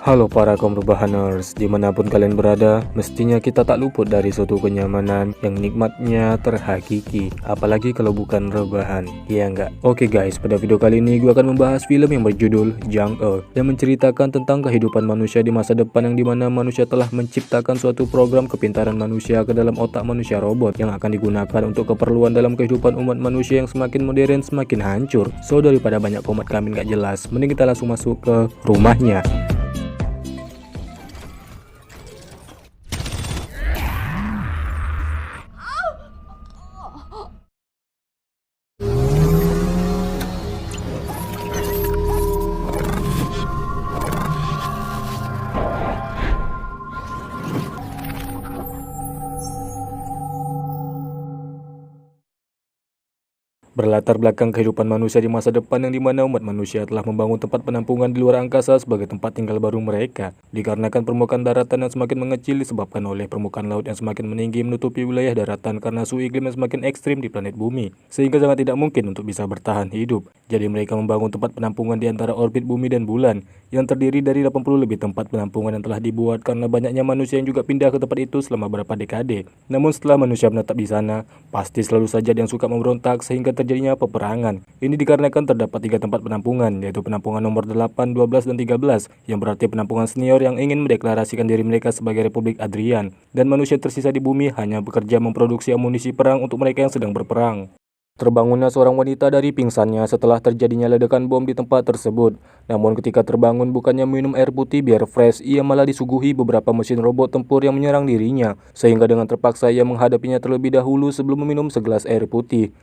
Halo para kaum rebahaners, dimanapun kalian berada, mestinya kita tak luput dari suatu kenyamanan yang nikmatnya terhakiki, apalagi kalau bukan rebahan, iya enggak? Oke guys, pada video kali ini gue akan membahas film yang berjudul Jang-E, yang menceritakan tentang kehidupan manusia di masa depan yang dimana manusia telah menciptakan suatu program kepintaran manusia ke dalam otak manusia robot yang akan digunakan untuk keperluan dalam kehidupan umat manusia yang semakin modern, semakin hancur. So daripada banyak komentar kami gak jelas, mending kita langsung masuk ke rumahnya. Berlatar belakang kehidupan manusia di masa depan yang dimana umat manusia telah membangun tempat penampungan di luar angkasa sebagai tempat tinggal baru mereka. Dikarenakan permukaan daratan yang semakin mengecil disebabkan oleh permukaan laut yang semakin meninggi menutupi wilayah daratan karena suhu iklim yang semakin ekstrim di planet bumi, sehingga sangat tidak mungkin untuk bisa bertahan hidup. Jadi mereka membangun tempat penampungan di antara orbit bumi dan bulan, yang terdiri dari 80 lebih tempat penampungan yang telah dibuat karena banyaknya manusia yang juga pindah ke tempat itu selama beberapa dekade. Namun setelah manusia menetap di sana, pasti selalu saja ada yang suka memberontak sehingga terjadinya peperangan. Ini dikarenakan terdapat 3 tempat penampungan, yaitu penampungan nomor 8, 12, dan 13, yang berarti penampungan senior yang ingin mendeklarasikan diri mereka sebagai Republik Adrian, dan manusia tersisa di bumi hanya bekerja memproduksi amunisi perang untuk mereka yang sedang berperang. Terbangunlah seorang wanita dari pingsannya setelah terjadinya ledakan bom di tempat tersebut. Namun ketika terbangun bukannya minum air putih biar fresh, ia malah disuguhi beberapa mesin robot tempur yang menyerang dirinya, sehingga dengan terpaksa ia menghadapinya terlebih dahulu sebelum meminum segelas air putih.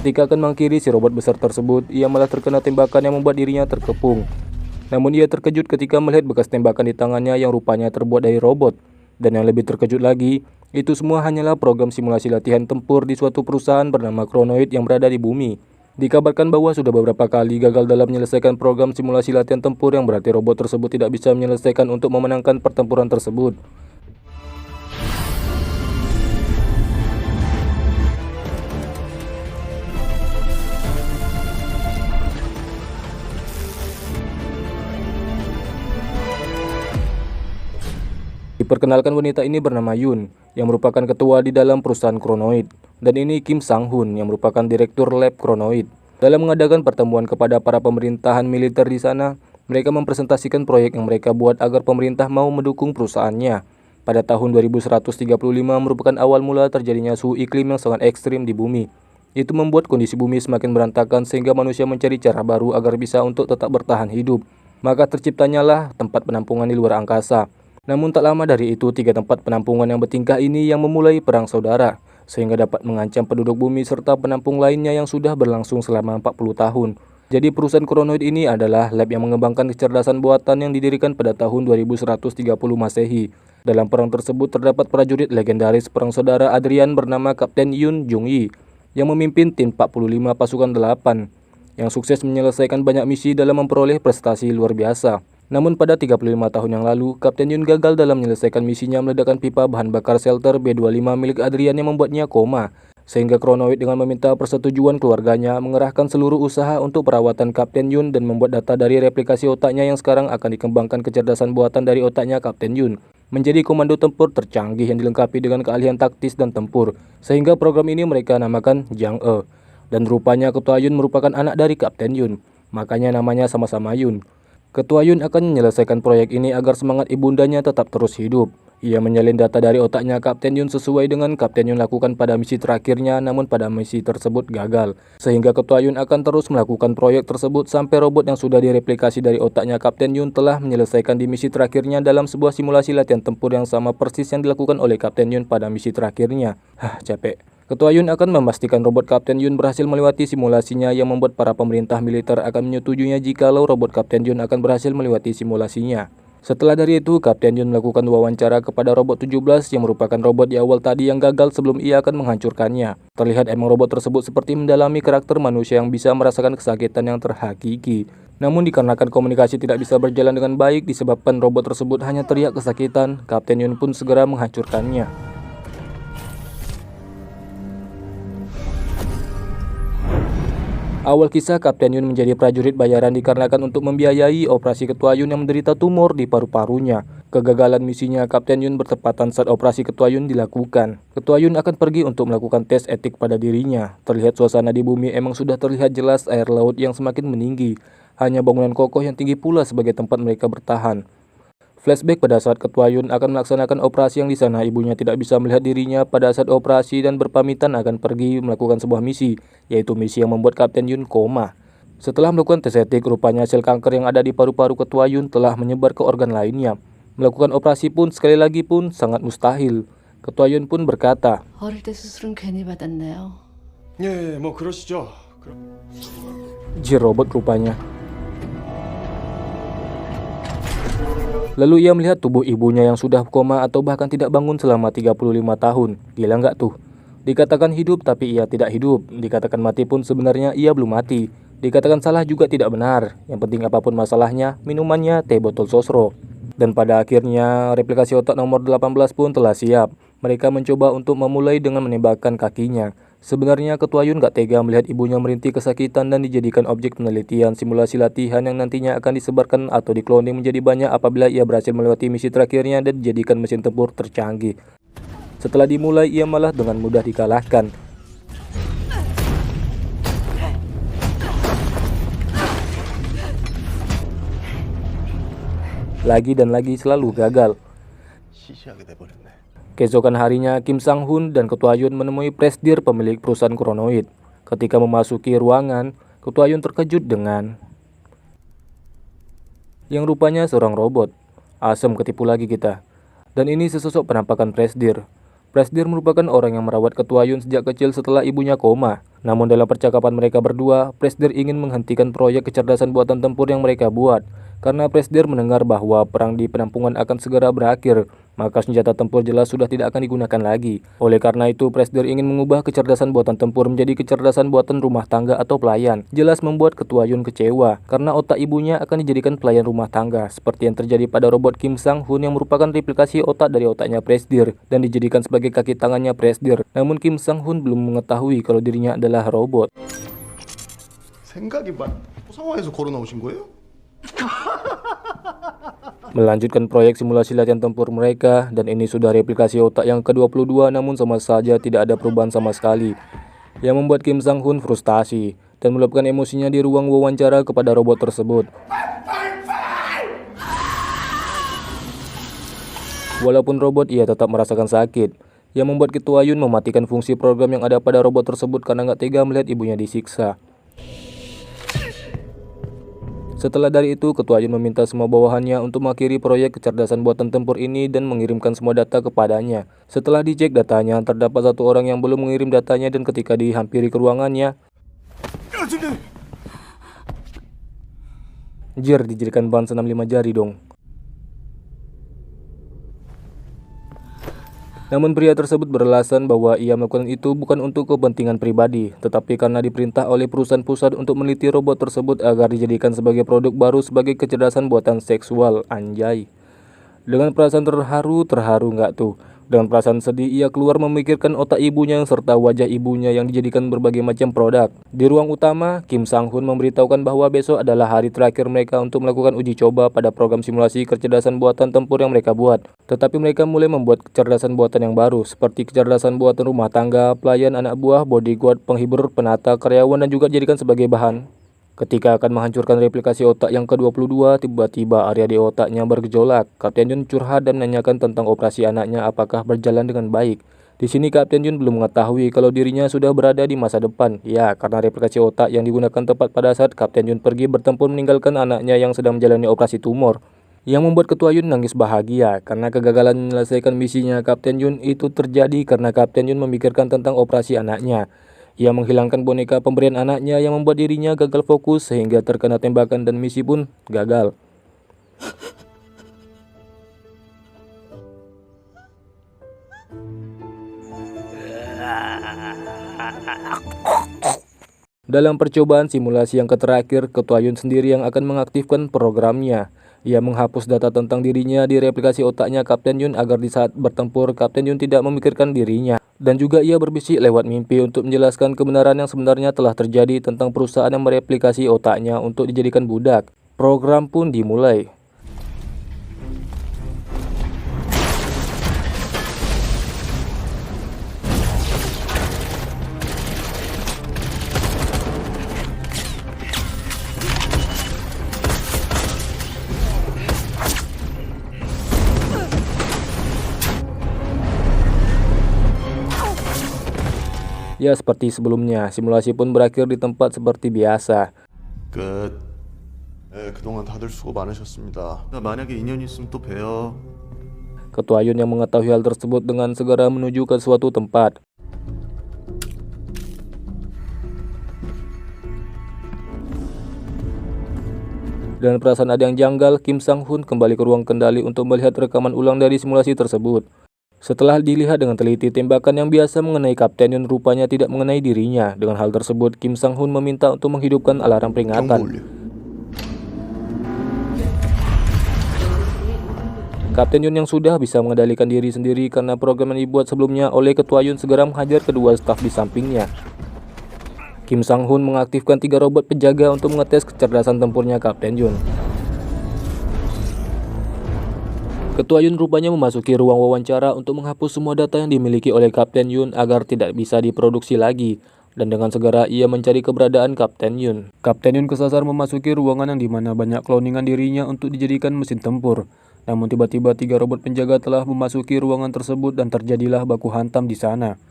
Ketika akan menghampiri si robot besar tersebut, ia malah terkena tembakan yang membuat dirinya terkepung. Namun ia terkejut ketika melihat bekas tembakan di tangannya yang rupanya terbuat dari robot. Dan yang lebih terkejut lagi, itu semua hanyalah program simulasi latihan tempur di suatu perusahaan bernama Kronoid yang berada di bumi. Dikabarkan bahwa sudah beberapa kali gagal dalam menyelesaikan program simulasi latihan tempur yang berarti robot tersebut tidak bisa menyelesaikan untuk memenangkan pertempuran tersebut. Diperkenalkan wanita ini bernama Yun, yang merupakan ketua di dalam perusahaan Kronoid, dan ini Kim Sang-hun yang merupakan direktur lab Kronoid. Dalam mengadakan pertemuan kepada para pemerintahan militer di sana, mereka mempresentasikan proyek yang mereka buat agar pemerintah mau mendukung perusahaannya. Pada tahun 2135 merupakan awal mula terjadinya suhu iklim yang sangat ekstrim di bumi. Itu membuat kondisi bumi semakin berantakan sehingga manusia mencari cara baru agar bisa untuk tetap bertahan hidup. Maka terciptanyalah tempat penampungan di luar angkasa. Namun tak lama dari itu, 3 tempat penampungan yang bertingkah ini yang memulai perang saudara, sehingga dapat mengancam penduduk bumi serta penampung lainnya yang sudah berlangsung selama 40 tahun. Jadi perusahaan Kronoid ini adalah lab yang mengembangkan kecerdasan buatan yang didirikan pada tahun 2130 Masehi. Dalam perang tersebut terdapat prajurit legendaris perang saudara Adrian bernama Kapten Yun Jung-yi, yang memimpin tim 45 pasukan 8, yang sukses menyelesaikan banyak misi dalam memperoleh prestasi luar biasa. Namun pada 35 tahun yang lalu, Kapten Yun gagal dalam menyelesaikan misinya meledakkan pipa bahan bakar shelter B-25 milik Adrian yang membuatnya koma. Sehingga Kronoid dengan meminta persetujuan keluarganya mengerahkan seluruh usaha untuk perawatan Kapten Yun dan membuat data dari replikasi otaknya yang sekarang akan dikembangkan kecerdasan buatan dari otaknya Kapten Yun menjadi komando tempur tercanggih yang dilengkapi dengan keahlian taktis dan tempur. Sehingga program ini mereka namakan Jang-E. Dan rupanya Ketua Yun merupakan anak dari Kapten Yun, makanya namanya sama-sama Yun. Ketua Yun akan menyelesaikan proyek ini agar semangat ibundanya tetap terus hidup. Ia menyalin data dari otaknya Kapten Yun sesuai dengan Kapten Yun lakukan pada misi terakhirnya, namun pada misi tersebut gagal. Sehingga Ketua Yun akan terus melakukan proyek tersebut sampai robot yang sudah direplikasi dari otaknya Kapten Yun telah menyelesaikan di misi terakhirnya dalam sebuah simulasi latihan tempur yang sama persis yang dilakukan oleh Kapten Yun pada misi terakhirnya. Capek. Ketua Yun akan memastikan robot Kapten Yun berhasil melewati simulasinya yang membuat para pemerintah militer akan menyetujuinya jikalau robot Kapten Yun akan berhasil melewati simulasinya. Setelah dari itu, Kapten Yun melakukan wawancara kepada robot 17 yang merupakan robot di awal tadi yang gagal sebelum ia akan menghancurkannya. Terlihat emang robot tersebut seperti mendalami karakter manusia yang bisa merasakan kesakitan yang terhakiki. Namun dikarenakan komunikasi tidak bisa berjalan dengan baik disebabkan robot tersebut hanya teriak kesakitan, Kapten Yun pun segera menghancurkannya. Awal kisah, Kapten Yun menjadi prajurit bayaran dikarenakan untuk membiayai operasi Ketua Yun yang menderita tumor di paru-parunya. Kegagalan misinya Kapten Yun bertepatan saat operasi Ketua Yun dilakukan. Ketua Yun akan pergi untuk melakukan tes etik pada dirinya. Terlihat suasana di bumi emang sudah terlihat jelas air laut yang semakin meninggi. Hanya bangunan kokoh yang tinggi pula sebagai tempat mereka bertahan. Flashback pada saat Ketua Yun akan melaksanakan operasi yang di sana ibunya tidak bisa melihat dirinya pada saat operasi dan berpamitan akan pergi melakukan sebuah misi, yaitu misi yang membuat Kapten Yun koma. Setelah melakukan tes etik, rupanya sel kanker yang ada di paru-paru Ketua Yun telah menyebar ke organ lainnya. Melakukan operasi pun sekali lagi pun sangat mustahil. Ketua Yun pun berkata, 어릴 때 수술은 괜히 받았네요. 예, 뭐 그러시죠. "Jir robot rupanya." Lalu ia melihat tubuh ibunya yang sudah koma atau bahkan tidak bangun selama 35 tahun. Gila nggak tuh? Dikatakan hidup tapi ia tidak hidup. Dikatakan mati pun sebenarnya ia belum mati. Dikatakan salah juga tidak benar. Yang penting apapun masalahnya, minumannya teh botol sosro. Dan pada akhirnya replikasi otak nomor 18 pun telah siap. Mereka mencoba untuk memulai dengan menembakkan kakinya. Sebenarnya Ketua Yun gak tega melihat ibunya merintih kesakitan dan dijadikan objek penelitian simulasi latihan yang nantinya akan disebarkan atau dikloning menjadi banyak apabila ia berhasil melewati misi terakhirnya dan dijadikan mesin tempur tercanggih. Setelah dimulai, ia malah dengan mudah dikalahkan. Lagi dan lagi selalu gagal. Keesokan harinya, Kim Sang-hun dan Ketua Yun menemui Presidir pemilik perusahaan Kronoid. Ketika memasuki ruangan, Ketua Yun terkejut dengan yang rupanya seorang robot. Asem, ketipu lagi kita. Dan ini sesosok penampakan Presidir. Presidir merupakan orang yang merawat Ketua Yun sejak kecil setelah ibunya koma. Namun dalam percakapan mereka berdua, Presidir ingin menghentikan proyek kecerdasan buatan tempur yang mereka buat. Karena Presidir mendengar bahwa perang di penampungan akan segera berakhir, maka senjata tempur jelas sudah tidak akan digunakan lagi. Oleh karena itu, Presidir ingin mengubah kecerdasan buatan tempur menjadi kecerdasan buatan rumah tangga atau pelayan. Jelas membuat Ketua Yun kecewa, karena otak ibunya akan dijadikan pelayan rumah tangga, seperti yang terjadi pada robot Kim Sang-hun yang merupakan replikasi otak dari otaknya Presidir, dan dijadikan sebagai kaki tangannya Presidir. Namun Kim Sang-hun belum mengetahui kalau dirinya adalah robot. 생각이 상황에서 걸어 나오신 거예요? Melanjutkan proyek simulasi latihan tempur mereka, dan ini sudah replikasi otak yang ke-22 namun sama saja tidak ada perubahan sama sekali, yang membuat Kim Sang-hun frustasi dan meluapkan emosinya di ruang wawancara kepada robot tersebut. Walaupun robot, ia tetap merasakan sakit, yang membuat Ketua Yun mematikan fungsi program yang ada pada robot tersebut karena nggak tega melihat ibunya disiksa. Setelah dari itu, Ketua Yun meminta semua bawahannya untuk mengakhiri proyek kecerdasan buatan tempur ini dan mengirimkan semua data kepadanya. Setelah dicek datanya, terdapat satu orang yang belum mengirim datanya dan ketika dihampiri ke ruangannya, Jir, dijadikan bahan senam 5 jari dong. Namun pria tersebut beralasan bahwa ia melakukan itu bukan untuk kepentingan pribadi, tetapi karena diperintah oleh perusahaan pusat untuk meneliti robot tersebut agar dijadikan sebagai produk baru sebagai kecerdasan buatan seksual, anjay. Dengan perasaan terharu nggak tuh? Dengan perasaan sedih, ia keluar memikirkan otak ibunya serta wajah ibunya yang dijadikan berbagai macam produk. Di ruang utama, Kim Sang-hun memberitahukan bahwa besok adalah hari terakhir mereka untuk melakukan uji coba pada program simulasi kecerdasan buatan tempur yang mereka buat. Tetapi mereka mulai membuat kecerdasan buatan yang baru, seperti kecerdasan buatan rumah tangga, pelayan, anak buah, bodyguard, penghibur, penata, karyawan, dan juga dijadikan sebagai bahan Ketika akan menghancurkan replikasi otak yang ke-22, tiba-tiba area di otaknya bergejolak. Kapten Yun curhat dan menanyakan tentang operasi anaknya apakah berjalan dengan baik. Di sini Kapten Yun belum mengetahui kalau dirinya sudah berada di masa depan. Ya, karena replikasi otak yang digunakan tepat pada saat Kapten Yun pergi bertempur meninggalkan anaknya yang sedang menjalani operasi tumor. Yang membuat Ketua Yun nangis bahagia karena kegagalan menyelesaikan misinya Kapten Yun itu terjadi karena Kapten Yun memikirkan tentang operasi anaknya. Ia menghilangkan boneka pemberian anaknya yang membuat dirinya gagal fokus sehingga terkena tembakan dan misi pun gagal. Dalam percobaan simulasi yang terakhir, Ketua Yun sendiri yang akan mengaktifkan programnya. Ia menghapus data tentang dirinya di replikasi otaknya Kapten Yun agar di saat bertempur Kapten Yun tidak memikirkan dirinya. Dan juga ia berbisik lewat mimpi untuk menjelaskan kebenaran yang sebenarnya telah terjadi tentang perusahaan yang mereplikasi otaknya untuk dijadikan budak. Program pun dimulai. Ya, seperti sebelumnya, simulasi pun berakhir di tempat seperti biasa. 끝. 네, 그동안 다들 수고 많으셨습니다. 만약에 인연이 있으면 또 봬요. Ketua Yun yang mengetahui hal tersebut dengan segera menuju ke suatu tempat. Dan perasaan ada yang janggal, Kim Sang-hun kembali ke ruang kendali untuk melihat rekaman ulang dari simulasi tersebut. Setelah dilihat dengan teliti, tembakan yang biasa mengenai Kapten Yun rupanya tidak mengenai dirinya. Dengan hal tersebut, Kim Sang-hun meminta untuk menghidupkan alarm 경보 peringatan. 올려. Kapten Yun yang sudah bisa mengendalikan diri sendiri karena program yang dibuat sebelumnya oleh Ketua Yun segera menghajar kedua staf di sampingnya. Kim Sang-hun mengaktifkan 3 robot penjaga untuk mengetes kecerdasan tempurnya Kapten Yun. Ketua Yun rupanya memasuki ruang wawancara untuk menghapus semua data yang dimiliki oleh Kapten Yun agar tidak bisa diproduksi lagi. Dan dengan segera ia mencari keberadaan Kapten Yun. Kapten Yun kesasar memasuki ruangan yang dimana banyak kloningan dirinya untuk dijadikan mesin tempur. Namun tiba-tiba 3 robot penjaga telah memasuki ruangan tersebut dan terjadilah baku hantam di sana.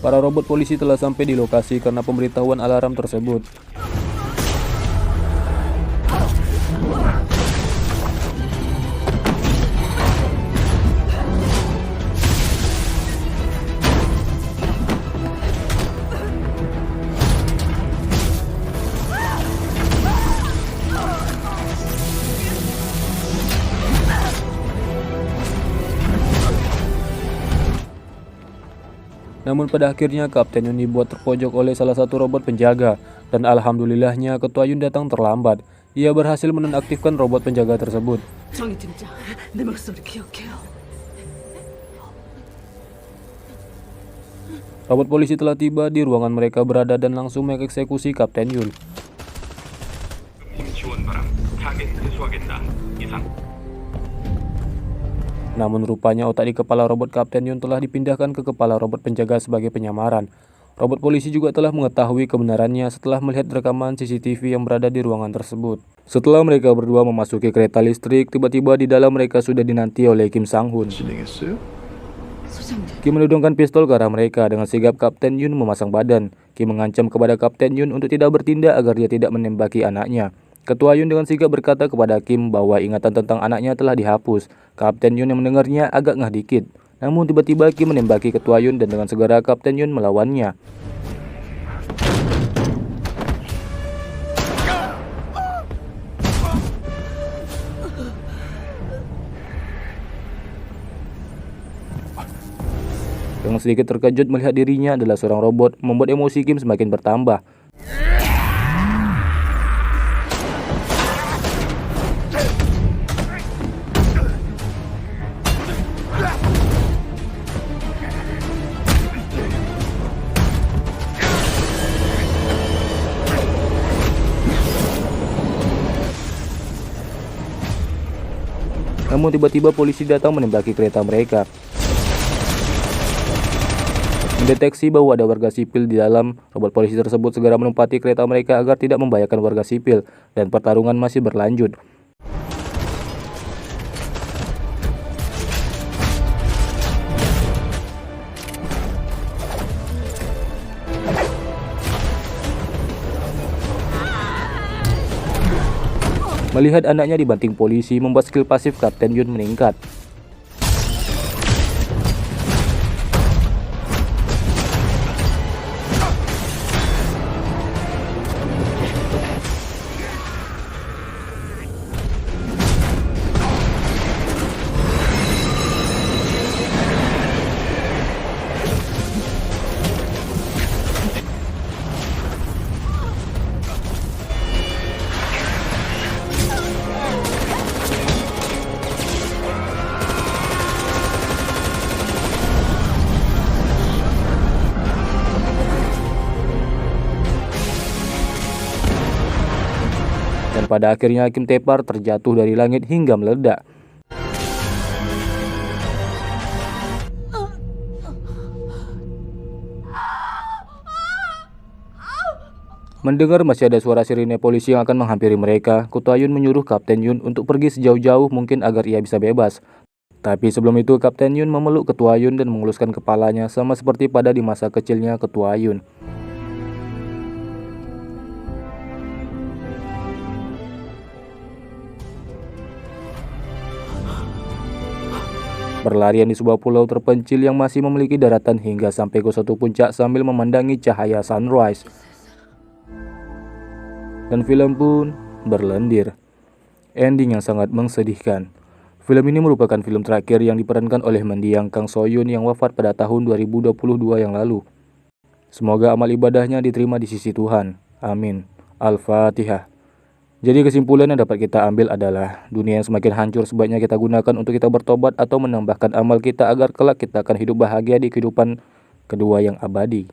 Para robot polisi telah sampai di lokasi karena pemberitahuan alarm tersebut. Namun pada akhirnya Kapten Yun dibuat terpojok oleh salah satu robot penjaga, dan alhamdulillahnya Ketua Yun datang terlambat. Ia berhasil menonaktifkan robot penjaga tersebut. 정의 팀장, 내 목소리 기억해요. Robot polisi telah tiba di ruangan mereka berada dan langsung mengeksekusi Kapten Yun. 지원 바람. 타겟 회수하겠다. 이상. Namun rupanya otak di kepala robot Kapten Yun telah dipindahkan ke kepala robot penjaga sebagai penyamaran. Robot polisi juga telah mengetahui kebenarannya setelah melihat rekaman CCTV yang berada di ruangan tersebut. Setelah mereka berdua memasuki kereta listrik, tiba-tiba di dalam mereka sudah dinanti oleh Kim Sang-hun. 진행했어요? 소장님, Kim menodongkan pistol ke arah mereka. Dengan sigap Kapten Yun memasang badan. Kim mengancam kepada Kapten Yun untuk tidak bertindak agar dia tidak menembaki anaknya. Ketua Yun dengan sigap berkata kepada Kim bahwa ingatan tentang anaknya telah dihapus. Kapten Yun yang mendengarnya agak ngah dikit. Namun tiba-tiba Kim menembaki Ketua Yun dan dengan segera Kapten Yun melawannya. Dengan sedikit terkejut melihat dirinya adalah seorang robot, membuat emosi Kim semakin bertambah. Namun tiba-tiba polisi datang menembaki kereta mereka. Mendeteksi bahwa ada warga sipil di dalam, robot polisi tersebut segera menempati kereta mereka agar tidak membahayakan warga sipil, dan pertarungan masih berlanjut. Melihat anaknya dibanting polisi membuat skill pasif Kapten Yun meningkat. Dan pada akhirnya Kim Tepar terjatuh dari langit hingga meledak. Mendengar masih ada suara sirine polisi yang akan menghampiri mereka, Ko Tae-yun menyuruh Kapten Yun untuk pergi sejauh-jauh mungkin agar ia bisa bebas. Tapi sebelum itu Kapten Yun memeluk Ketua Yun dan mengeluskan kepalanya sama seperti pada di masa kecilnya Ketua Yun. Berlarian di sebuah pulau terpencil yang masih memiliki daratan hingga sampai ke suatu puncak sambil memandangi cahaya sunrise. Dan film pun berlendir. Ending yang sangat mengsedihkan. Film ini merupakan film terakhir yang diperankan oleh mendiang Kang So-yoon yang wafat pada tahun 2022 yang lalu. Semoga amal ibadahnya diterima di sisi Tuhan. Amin. Al-Fatihah. Jadi kesimpulan yang dapat kita ambil adalah dunia yang semakin hancur sebaiknya kita gunakan untuk kita bertobat atau menambahkan amal kita agar kelak kita akan hidup bahagia di kehidupan kedua yang abadi.